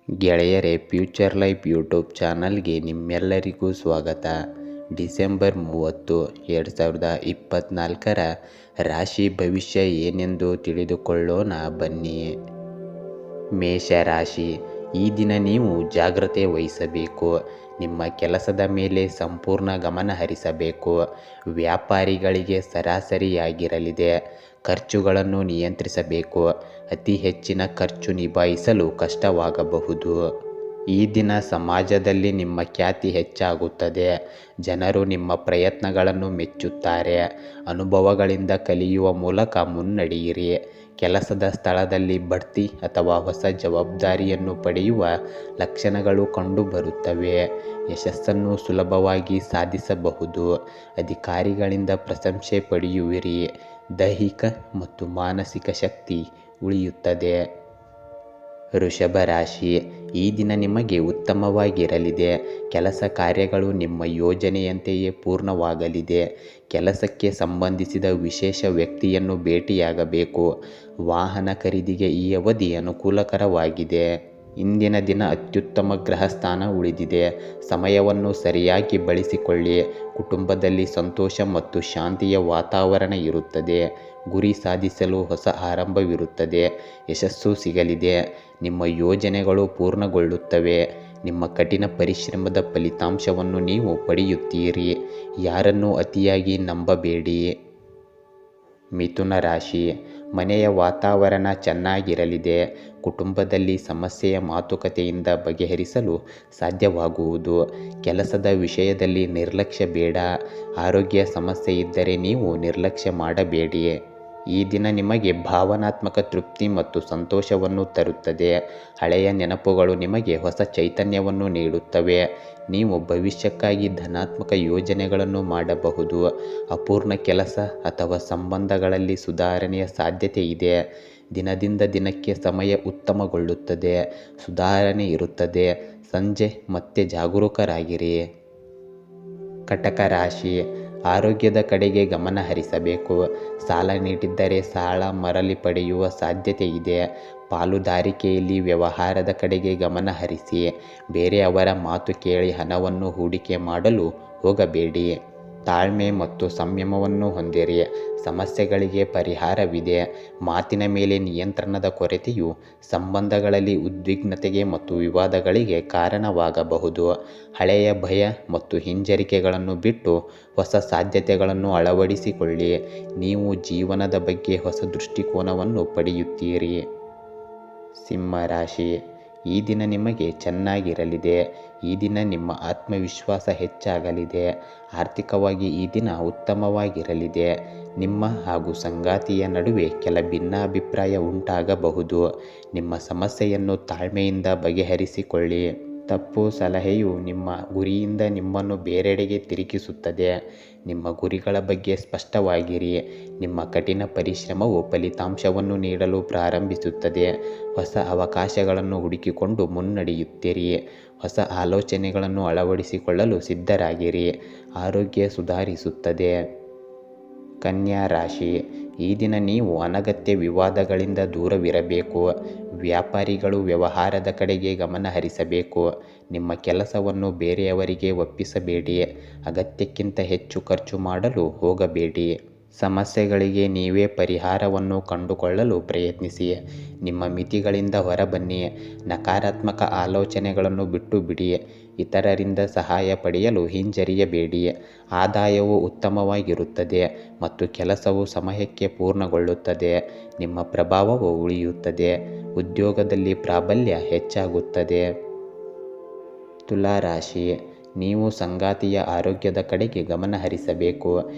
ಗೆಳೆಯರೇ, future life YouTube ಚಾನಲ್ಗೆ ನಿಮ್ಮೆಲ್ಲರಿಗೂ ಸ್ವಾಗತ. ಡಿಸೆಂಬರ್ 30, 2024 ರಾಶಿ ಭವಿಷ್ಯ ಏನೆಂದು ತಿಳಿದುಕೊಳ್ಳೋಣ ಬನ್ನಿ. ಮೇಷರಾಶಿ, ಈ ದಿನ ನೀವು ಜಾಗ್ರತೆ ವಹಿಸಬೇಕು. ನಿಮ್ಮ ಕೆಲಸದ ಮೇಲೆ ಸಂಪೂರ್ಣ ಗಮನ ಹರಿಸಬೇಕು. ವ್ಯಾಪಾರಿಗಳಿಗೆ ಸರಾಸರಿಯಾಗಿರಲಿದೆ. ಖರ್ಚುಗಳನ್ನು ನಿಯಂತ್ರಿಸಬೇಕು. ಅತಿ ಹೆಚ್ಚಿನ ಖರ್ಚು ನಿಭಾಯಿಸಲು ಕಷ್ಟವಾಗಬಹುದು. ಈ ದಿನ ಸಮಾಜದಲ್ಲಿ ನಿಮ್ಮ ಖ್ಯಾತಿ ಹೆಚ್ಚಾಗುತ್ತದೆ. ಜನರು ನಿಮ್ಮ ಪ್ರಯತ್ನಗಳನ್ನು ಮೆಚ್ಚುತ್ತಾರೆ. ಅನುಭವಗಳಿಂದ ಕಲಿಯುವ ಮೂಲಕ ಮುನ್ನಡೆಯಿರಿ. ಕೆಲಸದ ಸ್ಥಳದಲ್ಲಿ ಬಡ್ತಿ ಅಥವಾ ಹೊಸ ಜವಾಬ್ದಾರಿಯನ್ನು ಪಡೆಯುವ ಲಕ್ಷಣಗಳು ಕಂಡುಬರುತ್ತವೆ. ಯಶಸ್ಸನ್ನು ಸುಲಭವಾಗಿ ಸಾಧಿಸಬಹುದು. ಅಧಿಕಾರಿಗಳಿಂದ ಪ್ರಶಂಸೆ ಪಡೆಯುವಿರಿ. ದೈಹಿಕ ಮತ್ತು ಮಾನಸಿಕ ಶಕ್ತಿ ಉಳಿಯುತ್ತದೆ. ವೃಷಭ ರಾಶಿ, ಈ ದಿನ ನಿಮಗೆ ಉತ್ತಮವಾಗಿರಲಿದೆ. ಕೆಲಸ ಕಾರ್ಯಗಳು ನಿಮ್ಮ ಯೋಜನೆಯಂತೆಯೇ ಪೂರ್ಣವಾಗಲಿದೆ. ಕೆಲಸಕ್ಕೆ ಸಂಬಂಧಿಸಿದ ವಿಶೇಷ ವ್ಯಕ್ತಿಯನ್ನು ಭೇಟಿಯಾಗಬೇಕು. ವಾಹನ ಖರೀದಿಗೆ ಈ ಅವಧಿ ಅನುಕೂಲಕರವಾಗಿದೆ. ಇಂದಿನ ದಿನ ಅತ್ಯುತ್ತಮ ಗ್ರಹಸ್ಥಾನ ಉಳಿದಿದೆ. ಸಮಯವನ್ನು ಸರಿಯಾಗಿ ಬಳಸಿಕೊಳ್ಳಿ. ಕುಟುಂಬದಲ್ಲಿ ಸಂತೋಷ ಮತ್ತು ಶಾಂತಿಯ ವಾತಾವರಣ ಇರುತ್ತದೆ. ಗುರಿ ಸಾಧಿಸಲು ಹೊಸ ಆರಂಭವಿರುತ್ತದೆ. ಯಶಸ್ಸು ಸಿಗಲಿದೆ. ನಿಮ್ಮ ಯೋಜನೆಗಳು ಪೂರ್ಣಗೊಳ್ಳುತ್ತವೆ. ನಿಮ್ಮ ಕಠಿಣ ಪರಿಶ್ರಮದ ಫಲಿತಾಂಶವನ್ನು ನೀವು ಪಡೆಯುತ್ತೀರಿ. ಯಾರನ್ನೂ ಅತಿಯಾಗಿ ನಂಬಬೇಡಿ. ಮಿಥುನ ರಾಶಿ, ಮನೆಯ ವಾತಾವರಣ ಚೆನ್ನಾಗಿರಲಿದೆ. ಕುಟುಂಬದಲ್ಲಿ ಸಮಸ್ಯೆಯ ಮಾತುಕತೆಯಿಂದ ಬಗೆಹರಿಸಲು ಸಾಧ್ಯವಾಗುವುದು. ಕೆಲಸದ ವಿಷಯದಲ್ಲಿ ನಿರ್ಲಕ್ಷ್ಯ ಬೇಡ. ಆರೋಗ್ಯ ಸಮಸ್ಯೆ ಇದ್ದರೆ ನೀವು ನಿರ್ಲಕ್ಷ್ಯ ಮಾಡಬೇಡಿ. ಈ ದಿನ ನಿಮಗೆ ಭಾವನಾತ್ಮಕ ತೃಪ್ತಿ ಮತ್ತು ಸಂತೋಷವನ್ನು ತರುತ್ತದೆ. ಹಳೆಯ ನೆನಪುಗಳು ನಿಮಗೆ ಹೊಸ ಚೈತನ್ಯವನ್ನು ನೀಡುತ್ತವೆ. ನೀವು ಭವಿಷ್ಯಕ್ಕಾಗಿ ಧನಾತ್ಮಕ ಯೋಜನೆಗಳನ್ನು ಮಾಡಬಹುದು. ಅಪೂರ್ಣ ಕೆಲಸ ಅಥವಾ ಸಂಬಂಧಗಳಲ್ಲಿ ಸುಧಾರಣೆಯ ಸಾಧ್ಯತೆ ಇದೆ. ದಿನದಿಂದ ದಿನಕ್ಕೆ ಸಮಯ ಉತ್ತಮಗೊಳ್ಳುತ್ತದೆ. ಸುಧಾರಣೆ ಇರುತ್ತದೆ. ಸಂಜೆ ಮತ್ತೆ ಜಾಗರೂಕರಾಗಿರಿ. ಕಟಕ ರಾಶಿ, ಆರೋಗ್ಯದ ಕಡೆಗೆ ಗಮನ ಹರಿಸಬೇಕು. ಸಾಲ ನೀಡಿದ್ದರೆ ಸಾಲ ಮರಳಿ ಪಡೆಯುವ ಸಾಧ್ಯತೆ ಇದೆ. ಪಾಲುದಾರಿಕೆಯಲ್ಲಿ ವ್ಯವಹಾರದ ಕಡೆಗೆ ಗಮನ ಹರಿಸಿ. ಬೇರೆಯವರ ಮಾತು ಕೇಳಿ ಹಣವನ್ನು ಹೂಡಿಕೆ ಮಾಡಲು ಹೋಗಬೇಡಿ. ತಾಳ್ಮೆ ಮತ್ತು ಸಂಯಮವನ್ನು ಹೊಂದಿರಿ. ಸಮಸ್ಯೆಗಳಿಗೆ ಪರಿಹಾರವಿದೆ. ಮಾತಿನ ಮೇಲೆ ನಿಯಂತ್ರಣದ ಕೊರತೆಯು ಸಂಬಂಧಗಳಲ್ಲಿ ಉದ್ವಿಗ್ನತೆಗೆ ಮತ್ತು ವಿವಾದಗಳಿಗೆ ಕಾರಣವಾಗಬಹುದು. ಹಳೆಯ ಭಯ ಮತ್ತು ಹಿಂಜರಿಕೆಗಳನ್ನು ಬಿಟ್ಟು ಹೊಸ ಸಾಧ್ಯತೆಗಳನ್ನು ಅಳವಡಿಸಿಕೊಳ್ಳಿ. ನೀವು ಜೀವನದ ಬಗ್ಗೆ ಹೊಸ ದೃಷ್ಟಿಕೋನವನ್ನು ಪಡೆಯುತ್ತೀರಿ. ಸಿಂಹ ರಾಶಿ, ಈ ದಿನ ನಿಮಗೆ ಚೆನ್ನಾಗಿರಲಿದೆ. ಈ ದಿನ ನಿಮ್ಮ ಆತ್ಮವಿಶ್ವಾಸ ಹೆಚ್ಚಾಗಲಿದೆ. ಆರ್ಥಿಕವಾಗಿ ಈ ದಿನ ಉತ್ತಮವಾಗಿರಲಿದೆ. ನಿಮ್ಮ ಹಾಗೂ ಸಂಗಾತಿಯ ನಡುವೆ ಕೆಲ ಭಿನ್ನಾಭಿಪ್ರಾಯ ಉಂಟಾಗಬಹುದು. ನಿಮ್ಮ ಸಮಸ್ಯೆಯನ್ನು ತಾಳ್ಮೆಯಿಂದ ಬಗೆಹರಿಸಿಕೊಳ್ಳಿ. ತಪ್ಪು ಸಲಹೆಯು ನಿಮ್ಮ ಗುರಿಯಿಂದ ನಿಮ್ಮನ್ನು ಬೇರೆಡೆಗೆ ತಿರುಗಿಸುತ್ತದೆ. ನಿಮ್ಮ ಗುರಿಗಳ ಬಗ್ಗೆ ಸ್ಪಷ್ಟವಾಗಿರಿ. ನಿಮ್ಮ ಕಠಿಣ ಪರಿಶ್ರಮವು ಫಲಿತಾಂಶವನ್ನು ನೀಡಲು ಪ್ರಾರಂಭಿಸುತ್ತದೆ. ಹೊಸ ಅವಕಾಶಗಳನ್ನು ಹುಡುಕಿಕೊಂಡು ಮುನ್ನಡೆಯುತ್ತೀರಿ. ಹೊಸ ಆಲೋಚನೆಗಳನ್ನು ಅಳವಡಿಸಿಕೊಳ್ಳಲು ಸಿದ್ಧರಾಗಿರಿ. ಆರೋಗ್ಯ ಸುಧಾರಿಸುತ್ತದೆ. ಕನ್ಯಾ ರಾಶಿ, ಈ ದಿನ ನೀವು ಅನಗತ್ಯ ವಿವಾದಗಳಿಂದ ದೂರವಿರಬೇಕು. ವ್ಯಾಪಾರಿಗಳು ವ್ಯವಹಾರದ ಕಡೆಗೆ ಗಮನ ಹರಿಸಬೇಕು. ನಿಮ್ಮ ಕೆಲಸವನ್ನು ಬೇರೆಯವರಿಗೆ ಒಪ್ಪಿಸಬೇಡಿ. ಅಗತ್ಯಕ್ಕಿಂತ ಹೆಚ್ಚು ಖರ್ಚು ಮಾಡಲು ಹೋಗಬೇಡಿ. ಸಮಸ್ಯೆಗಳಿಗೆ ನೀವೇ ಪರಿಹಾರವನ್ನು ಕಂಡುಕೊಳ್ಳಲು ಪ್ರಯತ್ನಿಸಿ. ನಿಮ್ಮ ಮಿತಿಗಳಿಂದ ಹೊರಬನ್ನಿ. ನಕಾರಾತ್ಮಕ ಆಲೋಚನೆಗಳನ್ನು ಬಿಟ್ಟು ಬಿಡಿ. ಇತರರಿಂದ ಸಹಾಯ ಪಡೆಯಲು ಹಿಂಜರಿಯಬೇಡಿ. ಆದಾಯವು ಉತ್ತಮವಾಗಿರುತ್ತದೆ ಮತ್ತು ಕೆಲಸವು ಸಮಯಕ್ಕೆ ಪೂರ್ಣಗೊಳ್ಳುತ್ತದೆ. ನಿಮ್ಮ ಪ್ರಭಾವವು ಉಳಿಯುತ್ತದೆ. ಉದ್ಯೋಗದಲ್ಲಿ ಪ್ರಾಬಲ್ಯ ಹೆಚ್ಚಾಗುತ್ತದೆ. ತುಲಾ ರಾಶಿ, ನೀವು ಸಂಗಾತಿಯ ಆರೋಗ್ಯದ ಕಡೆಗೆ ಗಮನ ಹರಿಸಬೇಕು.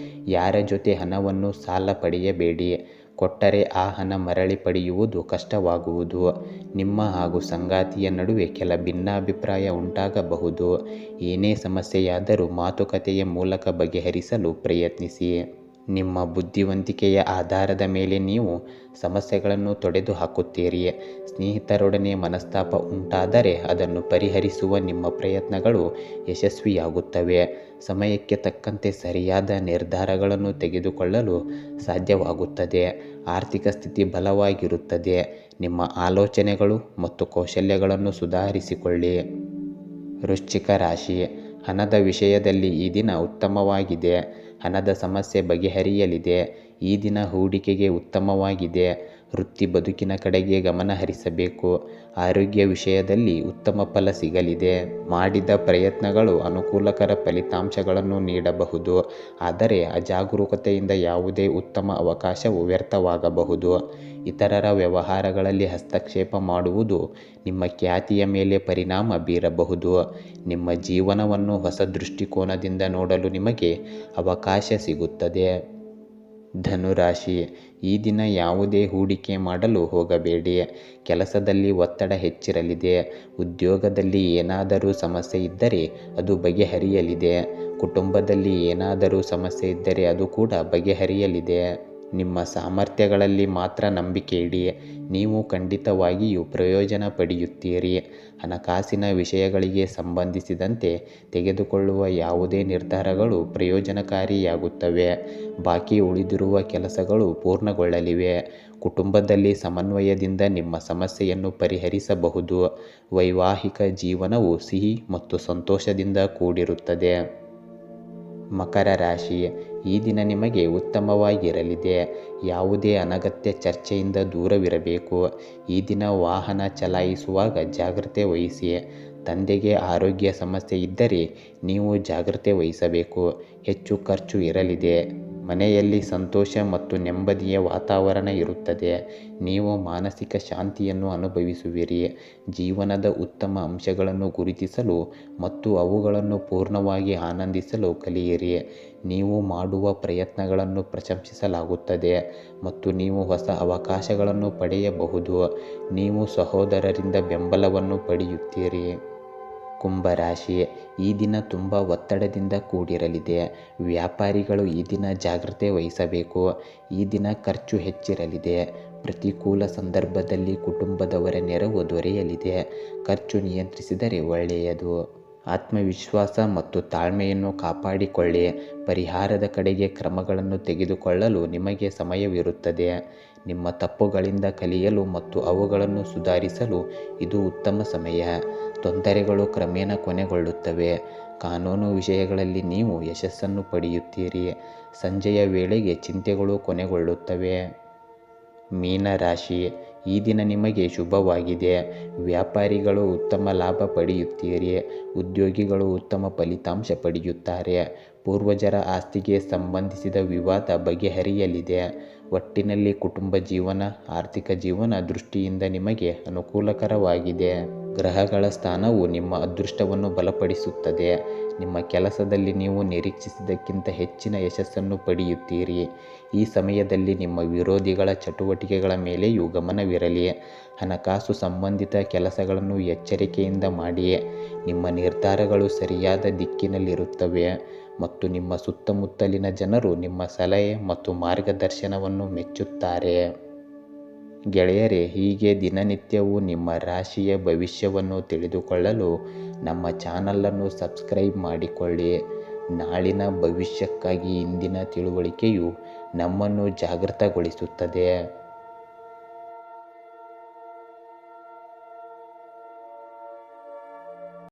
ಯಾರ ಜೊತೆ ಹಣವನ್ನು ಸಾಲ ಪಡೆಯಬೇಡಿ. ಕೊಟ್ಟರೆ ಆ ಹಣ ಮರಳಿ ಪಡೆಯುವುದು ಕಷ್ಟವಾಗುವುದು. ನಿಮ್ಮ ಹಾಗೂ ಸಂಗಾತಿಯ ನಡುವೆ ಕೆಲ ಭಿನ್ನಾಭಿಪ್ರಾಯ ಉಂಟಾಗಬಹುದು. ಏನೇ ಸಮಸ್ಯೆಯಾದರೂ ಮಾತುಕತೆಯ ಮೂಲಕ ಬಗೆಹರಿಸಲು ಪ್ರಯತ್ನಿಸಿ. ನಿಮ್ಮ ಬುದ್ಧಿವಂತಿಕೆಯ ಆಧಾರದ ಮೇಲೆ ನೀವು ಸಮಸ್ಯೆಗಳನ್ನು ತೊಡೆದುಹಾಕುತ್ತೀರಿ. ಸ್ನೇಹಿತರೊಡನೆ ಮನಸ್ತಾಪ ಉಂಟಾದರೆ ಅದನ್ನು ಪರಿಹರಿಸುವ ನಿಮ್ಮ ಪ್ರಯತ್ನಗಳು ಯಶಸ್ವಿಯಾಗುತ್ತವೆ. ಸಮಯಕ್ಕೆ ತಕ್ಕಂತೆ ಸರಿಯಾದ ನಿರ್ಧಾರಗಳನ್ನು ತೆಗೆದುಕೊಳ್ಳಲು ಸಾಧ್ಯವಾಗುತ್ತದೆ. ಆರ್ಥಿಕ ಸ್ಥಿತಿ ಬಲವಾಗಿರುತ್ತದೆ. ನಿಮ್ಮ ಆಲೋಚನೆಗಳು ಮತ್ತು ಕೌಶಲ್ಯಗಳನ್ನು ಸುಧಾರಿಸಿಕೊಳ್ಳಿ. ವೃಶ್ಚಿಕ ರಾಶಿ, ಹಣದ ವಿಷಯದಲ್ಲಿ ಈ ದಿನ ಉತ್ತಮವಾಗಿದೆ. ಹಣದ ಸಮಸ್ಯೆ ಬಗೆಹರಿಯಲಿದೆ. ಈ ದಿನ ಹೂಡಿಕೆಗೆ ಉತ್ತಮವಾಗಿದೆ. ವೃತ್ತಿ ಬದುಕಿನ ಕಡೆಗೆ ಗಮನ ಹರಿಸಬೇಕು. ಆರೋಗ್ಯ ವಿಷಯದಲ್ಲಿ ಉತ್ತಮ ಫಲ ಸಿಗಲಿದೆ. ಮಾಡಿದ ಪ್ರಯತ್ನಗಳು ಅನುಕೂಲಕರ ಫಲಿತಾಂಶಗಳನ್ನು ನೀಡಬಹುದು. ಆದರೆ ಅಜಾಗರೂಕತೆಯಿಂದ ಯಾವುದೇ ಉತ್ತಮ ಅವಕಾಶವು ವ್ಯರ್ಥವಾಗಬಹುದು. ಇತರರ ವ್ಯವಹಾರಗಳಲ್ಲಿ ಹಸ್ತಕ್ಷೇಪ ಮಾಡುವುದು ನಿಮ್ಮ ಖ್ಯಾತಿಯ ಮೇಲೆ ಪರಿಣಾಮ ಬೀರಬಹುದು. ನಿಮ್ಮ ಜೀವನವನ್ನು ಹೊಸ ದೃಷ್ಟಿಕೋನದಿಂದ ನೋಡಲು ನಿಮಗೆ ಅವಕಾಶ ಸಿಗುತ್ತದೆ. ಧನುರಾಶಿ, ಈ ದಿನ ಯಾವುದೇ ಹೂಡಿಕೆ ಮಾಡಲು ಹೋಗಬೇಡಿ. ಕೆಲಸದಲ್ಲಿ ಒತ್ತಡ ಹೆಚ್ಚಿರಲಿದೆ. ಉದ್ಯೋಗದಲ್ಲಿ ಏನಾದರೂ ಸಮಸ್ಯೆ ಇದ್ದರೆ ಅದು ಬಗೆಹರಿಯಲಿದೆ. ಕುಟುಂಬದಲ್ಲಿ ಏನಾದರೂ ಸಮಸ್ಯೆ ಇದ್ದರೆ ಅದು ಕೂಡ ಬಗೆಹರಿಯಲಿದೆ. ನಿಮ್ಮ ಸಾಮರ್ಥ್ಯಗಳಲ್ಲಿ ಮಾತ್ರ ನಂಬಿಕೆ ಇಡಿ. ನೀವು ಖಂಡಿತವಾಗಿಯೂ ಪ್ರಯೋಜನ ಪಡೆಯುತ್ತೀರಿ. ಹಣಕಾಸಿನ ವಿಷಯಗಳಿಗೆ ಸಂಬಂಧಿಸಿದಂತೆ ತೆಗೆದುಕೊಳ್ಳುವ ಯಾವುದೇ ನಿರ್ಧಾರಗಳು ಪ್ರಯೋಜನಕಾರಿಯಾಗುತ್ತವೆ. ಬಾಕಿ ಉಳಿದಿರುವ ಕೆಲಸಗಳು ಪೂರ್ಣಗೊಳ್ಳಲಿವೆ. ಕುಟುಂಬದಲ್ಲಿ ಸಮನ್ವಯದಿಂದ ನಿಮ್ಮ ಸಮಸ್ಯೆಯನ್ನು ಪರಿಹರಿಸಬಹುದು. ವೈವಾಹಿಕ ಜೀವನವು ಸಿಹಿ ಮತ್ತು ಸಂತೋಷದಿಂದ ಕೂಡಿರುತ್ತದೆ. ಮಕರ ರಾಶಿ, ಈ ದಿನ ನಿಮಗೆ ಉತ್ತಮವಾಗಿರಲಿದೆ. ಯಾವುದೇ ಅನಗತ್ಯ ಚರ್ಚೆಯಿಂದ ದೂರವಿರಬೇಕು. ಈ ದಿನ ವಾಹನ ಚಲಾಯಿಸುವಾಗ ಜಾಗ್ರತೆ ವಹಿಸಿ. ತಂದೆಗೆ ಆರೋಗ್ಯ ಸಮಸ್ಯೆ ಇದ್ದರೆ ನೀವು ಜಾಗ್ರತೆ ವಹಿಸಬೇಕು. ಹೆಚ್ಚು ಖರ್ಚು ಇರಲಿದೆ. ಮನೆಯಲ್ಲಿ ಸಂತೋಷ ಮತ್ತು ನೆಮ್ಮದಿಯ ವಾತಾವರಣ ಇರುತ್ತದೆ. ನೀವು ಮಾನಸಿಕ ಶಾಂತಿಯನ್ನು ಅನುಭವಿಸುವಿರಿ. ಜೀವನದ ಉತ್ತಮ ಅಂಶಗಳನ್ನು ಗುರುತಿಸಲು ಮತ್ತು ಅವುಗಳನ್ನು ಪೂರ್ಣವಾಗಿ ಆನಂದಿಸಲು ಕಲಿಯಿರಿ. ನೀವು ಮಾಡುವ ಪ್ರಯತ್ನಗಳನ್ನು ಪ್ರಶಂಸಿಸಲಾಗುತ್ತದೆ ಮತ್ತು ನೀವು ಹೊಸ ಅವಕಾಶಗಳನ್ನು ಪಡೆಯಬಹುದು. ನೀವು ಸಹೋದರರಿಂದ ಬೆಂಬಲವನ್ನು ಪಡೆಯುತ್ತೀರಿ. ಕುಂಭರಾಶಿ, ಈ ದಿನ ತುಂಬ ಒತ್ತಡದಿಂದ ಕೂಡಿರಲಿದೆ. ವ್ಯಾಪಾರಿಗಳು ಈ ದಿನ ಜಾಗ್ರತೆ ವಹಿಸಬೇಕು. ಈ ದಿನ ಖರ್ಚು ಹೆಚ್ಚಿರಲಿದೆ. ಪ್ರತಿಕೂಲ ಸಂದರ್ಭದಲ್ಲಿ ಕುಟುಂಬದವರ ನೆರವು ದೊರೆಯಲಿದೆ. ಖರ್ಚು ನಿಯಂತ್ರಿಸಿದರೆ ಒಳ್ಳೆಯದು. ಆತ್ಮವಿಶ್ವಾಸ ಮತ್ತು ತಾಳ್ಮೆಯನ್ನು ಕಾಪಾಡಿಕೊಳ್ಳಿ. ಪರಿಹಾರದ ಕಡೆಗೆ ಕ್ರಮಗಳನ್ನು ತೆಗೆದುಕೊಳ್ಳಲು ನಿಮಗೆ ಸಮಯವಿರುತ್ತದೆ. ನಿಮ್ಮ ತಪ್ಪುಗಳಿಂದ ಕಲಿಯಲು ಮತ್ತು ಅವುಗಳನ್ನು ಸುಧಾರಿಸಲು ಇದು ಉತ್ತಮ ಸಮಯ. ತೊಂದರೆಗಳು ಕ್ರಮೇಣ ಕೊನೆಗೊಳ್ಳುತ್ತವೆ. ಕಾನೂನು ವಿಷಯಗಳಲ್ಲಿ ನೀವು ಯಶಸ್ಸನ್ನು ಪಡೆಯುತ್ತೀರಿ. ಸಂಜೆಯ ವೇಳೆಗೆ ಚಿಂತೆಗಳು ಕೊನೆಗೊಳ್ಳುತ್ತವೆ. ಮೀನರಾಶಿ, ಈ ದಿನ ನಿಮಗೆ ಶುಭವಾಗಿದೆ. ವ್ಯಾಪಾರಿಗಳು ಉತ್ತಮ ಲಾಭ ಪಡೆಯುತ್ತೀರಿ. ಉದ್ಯೋಗಿಗಳು ಉತ್ತಮ ಫಲಿತಾಂಶ ಪಡೆಯುತ್ತಾರೆ. ಪೂರ್ವಜರ ಆಸ್ತಿಗೆ ಸಂಬಂಧಿಸಿದ ವಿವಾದ ಬಗೆಹರಿಯಲಿದೆ. ಒಟ್ಟಿನಲ್ಲಿ ಕುಟುಂಬ ಜೀವನ, ಆರ್ಥಿಕ ಜೀವನ ದೃಷ್ಟಿಯಿಂದ ನಿಮಗೆ ಅನುಕೂಲಕರವಾಗಿದೆ. ಗ್ರಹಗಳ ಸ್ಥಾನವು ನಿಮ್ಮ ಅದೃಷ್ಟವನ್ನು ಬಲಪಡಿಸುತ್ತದೆ. ನಿಮ್ಮ ಕೆಲಸದಲ್ಲಿ ನೀವು ನಿರೀಕ್ಷಿಸಿದ್ದಕ್ಕಿಂತ ಹೆಚ್ಚಿನ ಯಶಸ್ಸನ್ನು ಪಡೆಯುತ್ತೀರಿ. ಈ ಸಮಯದಲ್ಲಿ ನಿಮ್ಮ ವಿರೋಧಿಗಳ ಚಟುವಟಿಕೆಗಳ ಮೇಲೆಯೂ ಗಮನವಿರಲಿ. ಹಣಕಾಸು ಸಂಬಂಧಿತ ಕೆಲಸಗಳನ್ನು ಎಚ್ಚರಿಕೆಯಿಂದ ಮಾಡಿ. ನಿಮ್ಮ ನಿರ್ಧಾರಗಳು ಸರಿಯಾದ ದಿಕ್ಕಿನಲ್ಲಿರುತ್ತವೆ ಮತ್ತು ನಿಮ್ಮ ಸುತ್ತಮುತ್ತಲಿನ ಜನರು ನಿಮ್ಮ ಸಲಹೆ ಮತ್ತು ಮಾರ್ಗದರ್ಶನವನ್ನು ಮೆಚ್ಚುತ್ತಾರೆ. ಗೆಳೆಯರೇ, ಹೀಗೆ ದಿನನಿತ್ಯವೂ ನಿಮ್ಮ ರಾಶಿಯ ಭವಿಷ್ಯವನ್ನು ತಿಳಿದುಕೊಳ್ಳಲು ನಮ್ಮ ಚಾನಲನ್ನು ಸಬ್ಸ್ಕ್ರೈಬ್ ಮಾಡಿಕೊಳ್ಳಿ. ನಾಳಿನ ಭವಿಷ್ಯಕ್ಕಾಗಿ ಇಂದಿನ ತಿಳುವಳಿಕೆಯು ನಮ್ಮನ್ನು ಜಾಗೃತಗೊಳಿಸುತ್ತದೆ.